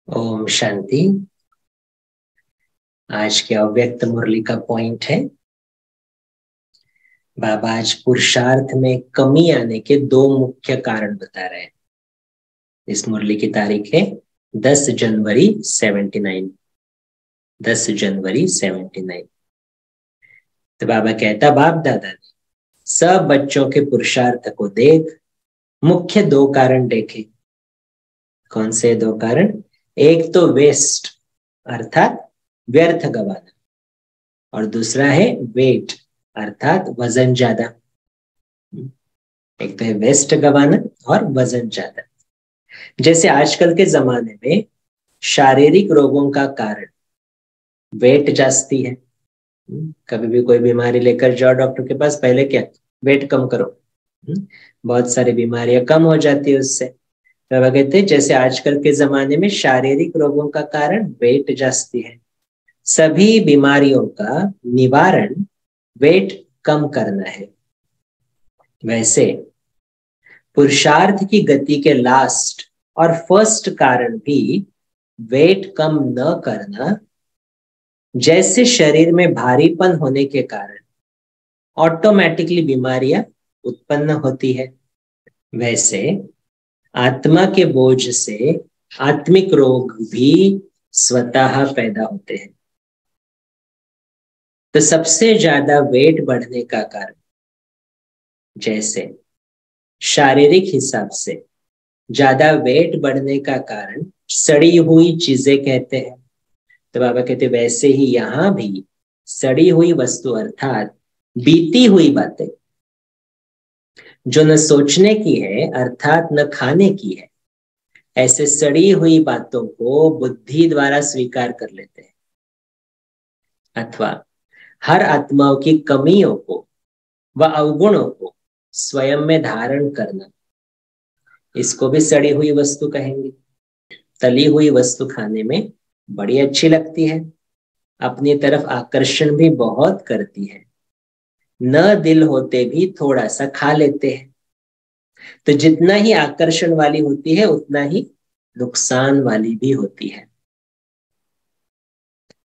ओम शांति। आज के अव्यक्त मुरली का पॉइंट है, बाबा आज पुरुषार्थ में कमी आने के दो मुख्य कारण बता रहे हैं। इस मुरली की तारीख है 10 जनवरी 79। 10 जनवरी 79। तो बाबा कहता, बाप दादा ने सब बच्चों के पुरुषार्थ को देख मुख्य दो कारण देखे। कौन से दो कारण? एक तो वेस्ट अर्थात व्यर्थ गवाना, और दूसरा है वेट अर्थात वजन ज्यादा। एक तो है वेस्ट गवाना और वजन ज्यादा। जैसे आजकल के जमाने में शारीरिक रोगों का कारण वेट जास्ती है। कभी भी कोई बीमारी लेकर जाओ डॉक्टर के पास, पहले क्या? वेट कम करो। बहुत सारी बीमारियां कम हो जाती है उससे। तो वह कहते हैं जैसे आजकल के जमाने में शारीरिक रोगों का कारण वेट जास्ती है, सभी बीमारियों का निवारण वेट कम करना है। वैसे पुरुषार्थ की गति के लास्ट और फर्स्ट कारण भी वेट कम न करना। जैसे शरीर में भारीपन होने के कारण ऑटोमेटिकली बीमारियां उत्पन्न होती है, वैसे आत्मा के बोझ से आत्मिक रोग भी स्वतः पैदा होते हैं। तो सबसे ज्यादा वेट बढ़ने का कारण, जैसे शारीरिक हिसाब से ज्यादा वेट बढ़ने का कारण सड़ी हुई चीजें कहते हैं। तो बाबा कहते वैसे ही यहां भी सड़ी हुई वस्तु अर्थात बीती हुई बातें जो न सोचने की है अर्थात न खाने की है, ऐसे सड़ी हुई बातों को बुद्धि द्वारा स्वीकार कर लेते हैं। अथवा हर आत्माओं की कमियों को व अवगुणों को स्वयं में धारण करना, इसको भी सड़ी हुई वस्तु कहेंगे। तली हुई वस्तु खाने में बड़ी अच्छी लगती है, अपनी तरफ आकर्षण भी बहुत करती है, न दिल होते भी थोड़ा सा खा लेते हैं। तो जितना ही आकर्षण वाली होती है उतना ही नुकसान वाली भी होती है।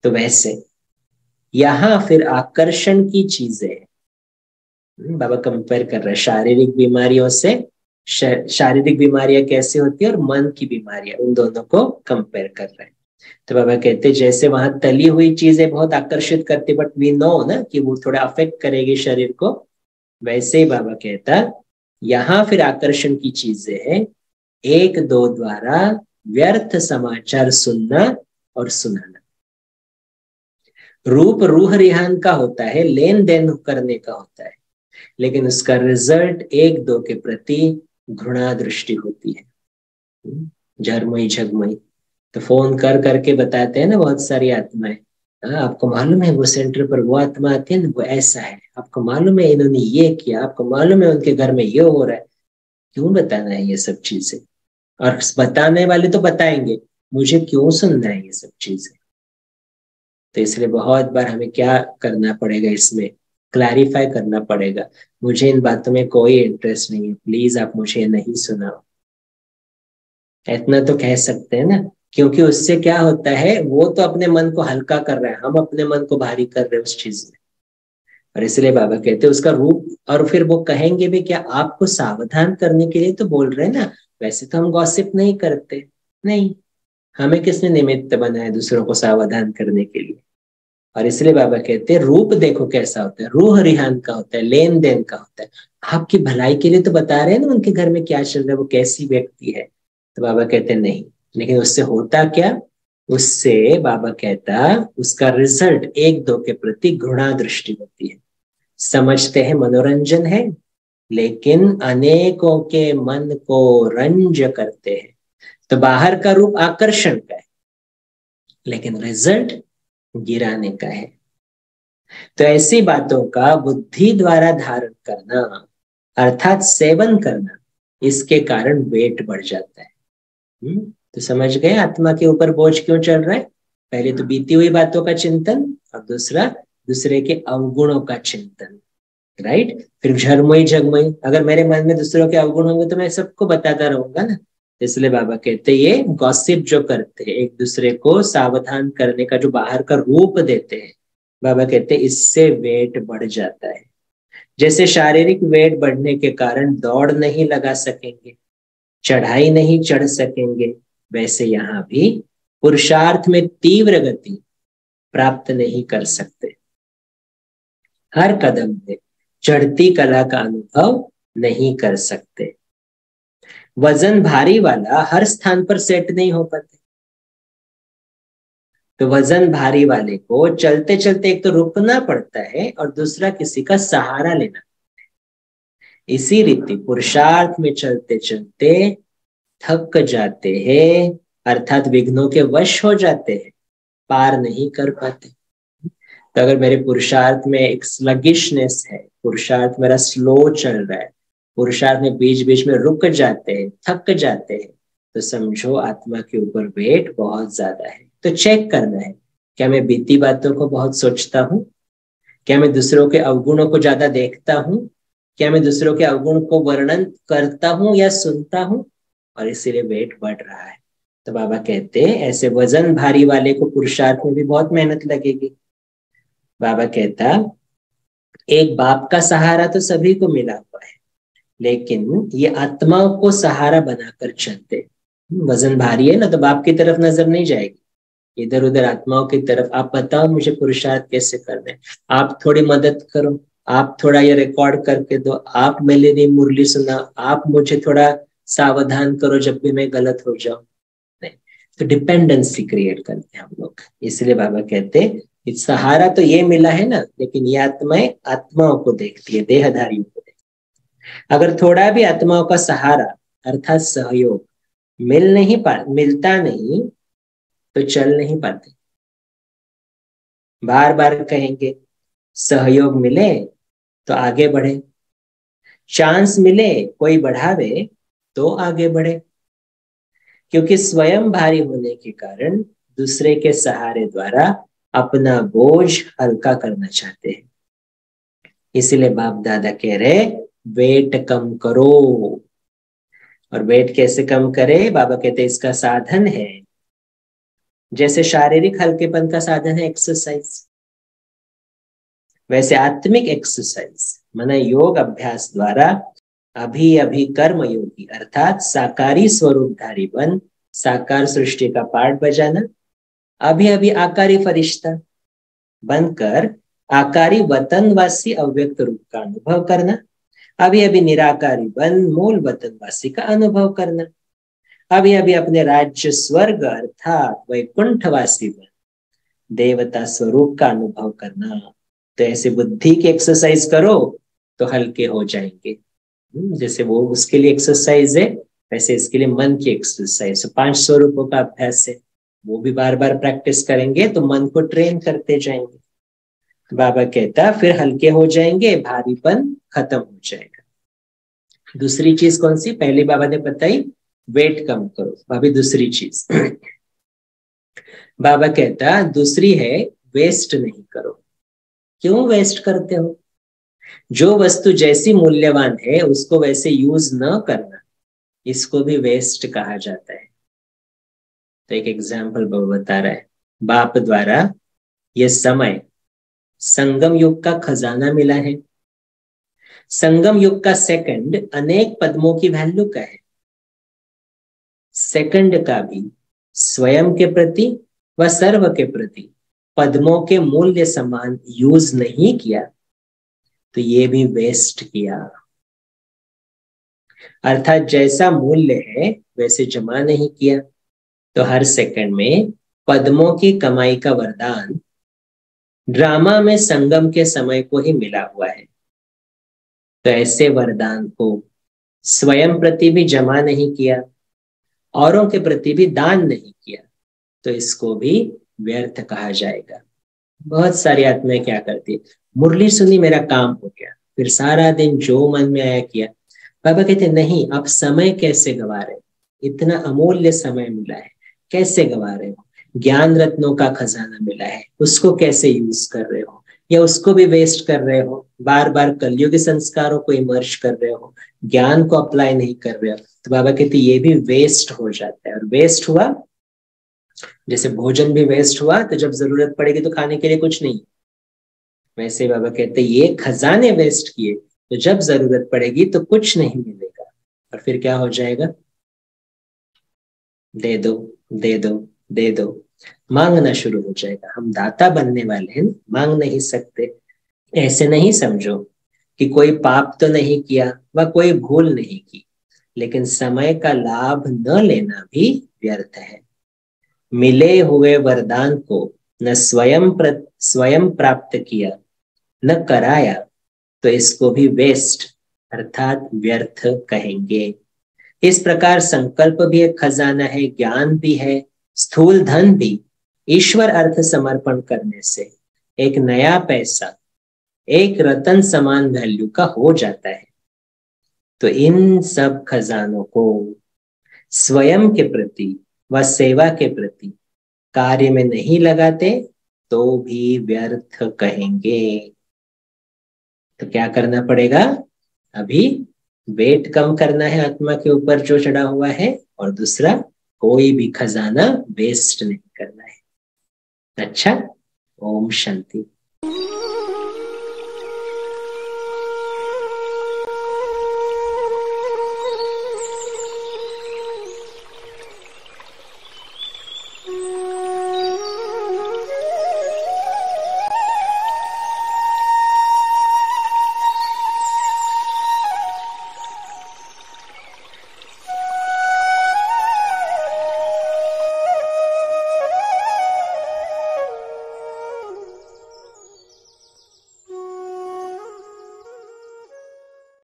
तो वैसे यहां फिर आकर्षण की चीजें बाबा कंपेयर कर रहे हैं शारीरिक बीमारियों से। शारीरिक बीमारियां कैसे होती है और मन की बीमारियां, उन दोनों को कंपेयर कर रहे हैं। तो बाबा कहते जैसे वहां तली हुई चीजें बहुत आकर्षित करती, बट वी नो ना कि वो थोड़ा अफेक्ट करेगी शरीर को, वैसे ही बाबा कहता यहाँ फिर आकर्षण की चीजें हैं, एक दो द्वारा व्यर्थ समाचार सुनना और सुनाना। रूप रूह रिहान का होता है, लेन देन करने का होता है, लेकिन उसका रिजल्ट एक दो के प्रति घृणा दृष्टि होती है, झरमई झगमई। तो फोन कर करके बताते हैं ना बहुत सारी आत्माएं, आपको मालूम है वो सेंटर पर वो आत्मा आती है ना, वो ऐसा है, आपको मालूम है इन्होंने ये किया, आपको मालूम है उनके घर में ये हो रहा है। क्यों बताना है ये सब चीजें? और बताने वाले तो बताएंगे, मुझे क्यों सुनना है ये सब चीजें? तो इसलिए बहुत बार हमें क्या करना पड़ेगा, इसमें क्लैरिफाई करना पड़ेगा, मुझे इन बातों में कोई इंटरेस्ट नहीं है, प्लीज आप मुझे नहीं सुनाओ। इतना तो कह सकते हैं ना, क्योंकि उससे क्या होता है, वो तो अपने मन को हल्का कर रहा है, हम अपने मन को भारी कर रहे हैं उस चीज में। और इसलिए बाबा कहते हैं उसका रूप, और फिर वो कहेंगे भी क्या, आपको सावधान करने के लिए तो बोल रहे हैं ना, वैसे तो हम गॉसिप नहीं करते। नहीं, हमें किसने निमित्त बनाया दूसरों को सावधान करने के लिए? और इसलिए बाबा कहते हैं रूप देखो कैसा होता है, रूह रिहान का होता है, लेन देन का होता है। आपकी भलाई के लिए तो बता रहे हैं ना उनके घर में क्या चल रहा है, वो कैसी व्यक्ति है। तो बाबा कहते हैं नहीं, लेकिन उससे होता क्या, उससे बाबा कहता उसका रिजल्ट एक दो के प्रति घृणा दृष्टि होती है। समझते हैं मनोरंजन है, लेकिन अनेकों के मन को रंज करते हैं। तो बाहर का रूप आकर्षण का है, लेकिन रिजल्ट गिराने का है। तो ऐसी बातों का बुद्धि द्वारा धारण करना अर्थात सेवन करना, इसके कारण वेट बढ़ जाता है। तो समझ गए आत्मा के ऊपर बोझ क्यों चल रहा है? पहले तो बीती हुई बातों का चिंतन, और दूसरा दूसरे के अवगुणों का चिंतन। राइट। फिर झरमोई झगमोई, अगर मेरे मन में दूसरों के अवगुण होंगे तो मैं सबको बताता रहूंगा ना। इसलिए बाबा कहते ये गॉसिप जो करते हैं, एक दूसरे को सावधान करने का जो बाहर का रूप देते हैं, बाबा कहते हैं इससे वेट बढ़ जाता है। जैसे शारीरिक वेट बढ़ने के कारण दौड़ नहीं लगा सकेंगे, चढ़ाई नहीं चढ़ सकेंगे, वैसे यहाँ भी पुरुषार्थ में तीव्र गति प्राप्त नहीं कर सकते। हर कदम पे चढ़ती कला का अनुभव नहीं कर सकते। वजन भारी वाला हर स्थान पर सेट नहीं हो पाते, तो वजन भारी वाले को चलते चलते एक तो रुकना पड़ता है और दूसरा किसी का सहारा लेना। इसी रीति पुरुषार्थ में चलते चलते थक जाते हैं, अर्थात विघ्नों के वश हो जाते हैं, पार नहीं कर पाते। तो अगर मेरे पुरुषार्थ में एक स्लगिशनेस है, पुरुषार्थ मेरा स्लो चल रहा है, पुरुषार्थ में बीच बीच में रुक जाते हैं, थक जाते हैं, तो समझो आत्मा के ऊपर वेट बहुत ज्यादा है। तो चेक करना है, क्या मैं बीती बातों को बहुत सोचता हूँ, क्या मैं दूसरों के अवगुणों को ज्यादा देखता हूँ, क्या मैं दूसरों के अवगुण को वर्णन करता हूँ या सुनता हूँ, और इसीलिए वेट बढ़ रहा है। तो बाबा कहते हैं ऐसे वजन भारी वाले को पुरुषार्थ में भी बहुत मेहनत लगेगी। बाबा कहता एक बाप का सहारा तो सभी को मिला हुआ है, लेकिन ये आत्माओं को सहारा बनाकर चलते। वजन भारी है ना, तो बाप की तरफ नजर नहीं जाएगी, इधर उधर आत्माओं की तरफ। आप बताओ मुझे पुरुषार्थ कैसे करना है, आप थोड़ी मदद करो, आप थोड़ा ये रिकॉर्ड करके दो, आप मेरी मुरली सुना, आप मुझे थोड़ा सावधान करो जब भी मैं गलत हो जाऊं। नहीं, तो डिपेंडेंसी क्रिएट करते हैं हम लोग। इसलिए बाबा कहते सहारा तो ये मिला है ना, लेकिन ये आत्माएं आत्माओं को देखती है, देहधारियों को देखती है। अगर थोड़ा भी आत्माओं का सहारा अर्थात सहयोग मिलता नहीं, तो चल नहीं पाते। बार बार कहेंगे सहयोग मिले तो आगे बढ़े, चांस मिले कोई बढ़ावे तो आगे बढ़े, क्योंकि स्वयं भारी होने के कारण दूसरे के सहारे द्वारा अपना बोझ हल्का करना चाहते हैं। इसलिए बाप दादा कह रहे वेट कम करो। और वेट कैसे कम करे, बाबा कहते इसका साधन है, जैसे शारीरिक हल्केपन का साधन है एक्सरसाइज, वैसे आत्मिक एक्सरसाइज माना योग अभ्यास द्वारा अभी अभी कर्म योगी अर्थात साकारी स्वरूपधारी बन साकार सृष्टि का पाठ बजाना, अभी अभी आकारी फरिश्ता बनकर आकारी वतनवासी अव्यक्त रूप का अनुभव करना, अभी अभी निराकारी बन मूल वतनवासी का अनुभव करना, अभी अभी अपने राज्य स्वर्ग अर्थात वैकुंठवासी बन देवता स्वरूप का अनुभव करना। तो ऐसे बुद्धि की एक्सरसाइज करो तो हल्के हो जाएंगे। जैसे वो उसके लिए एक्सरसाइज है, वैसे इसके लिए मन की एक्सरसाइज 500 रुपयों का अभ्यास है, वो भी बार बार प्रैक्टिस करेंगे तो मन को ट्रेन करते जाएंगे। बाबा कहता फिर हल्के हो जाएंगे, भारीपन खत्म हो जाएगा। दूसरी चीज कौन सी, पहले बाबा ने बताई वेट कम करो, अभी दूसरी चीज बाबा कहता दूसरी है वेस्ट नहीं करो। क्यों वेस्ट करते हो, जो वस्तु जैसी मूल्यवान है उसको वैसे यूज न करना, इसको भी वेस्ट कहा जाता है। तो एक एग्जाम्पल बाबा बता रहा है, बाप द्वारा यह समय संगम युग का खजाना मिला है। संगम युग का सेकंड अनेक पद्मों की वैल्यू का है। सेकंड का भी स्वयं के प्रति व सर्व के प्रति पद्मों के मूल्य समान यूज नहीं किया तो ये भी वेस्ट किया। अर्थात जैसा मूल्य है वैसे जमा नहीं किया, तो हर सेकंड में पद्मों की कमाई का वरदान ड्रामा में संगम के समय को ही मिला हुआ है। तो ऐसे वरदान को स्वयं प्रति भी जमा नहीं किया, औरों के प्रति भी दान नहीं किया, तो इसको भी व्यर्थ कहा जाएगा। बहुत सारी आत्माएं क्या करती है, मुरली सुनी मेरा काम हो गया, फिर सारा दिन जो मन में आया किया। बाबा कहते नहीं, आप समय कैसे गवा रहे हो, इतना अमूल्य समय मिला है कैसे गवा रहे हो, ज्ञान रत्नों का खजाना मिला है उसको कैसे यूज कर रहे हो, या उसको भी वेस्ट कर रहे हो, बार बार कलयुगी संस्कारों को इमर्ज कर रहे हो, ज्ञान को अप्लाई नहीं कर रहे हो, तो बाबा कहते ये भी वेस्ट हो जाता है। और वेस्ट हुआ, जैसे भोजन भी वेस्ट हुआ तो जब जरूरत पड़ेगी तो खाने के लिए कुछ नहीं, वैसे बाबा कहते ये खजाने वेस्ट किए तो जब जरूरत पड़ेगी तो कुछ नहीं मिलेगा, और फिर क्या हो जाएगा, दे दो दे दो दे दो, मांगना शुरू हो जाएगा। हम दाता बनने वाले हैं, मांग नहीं सकते। ऐसे नहीं समझो कि कोई पाप तो नहीं किया व कोई भूल नहीं की, लेकिन समय का लाभ न लेना भी व्यर्थ है। मिले हुए वरदान को न स्वयं प्राप्त किया, न कराया, तो इसको भी वेस्ट अर्थात व्यर्थ कहेंगे। इस प्रकार संकल्प भी एक खजाना है, ज्ञान भी है, स्थूल धन भी ईश्वर अर्थ समर्पण करने से एक नया पैसा, एक रतन समान वैल्यू का हो जाता है। तो इन सब खजानों को स्वयं के प्रति व सेवा के प्रति कार्य में नहीं लगाते तो भी व्यर्थ कहेंगे। तो क्या करना पड़ेगा, अभी वेट कम करना है आत्मा के ऊपर जो चढ़ा हुआ है, और दूसरा कोई भी खजाना वेस्ट नहीं करना है। अच्छा, ओम शांति।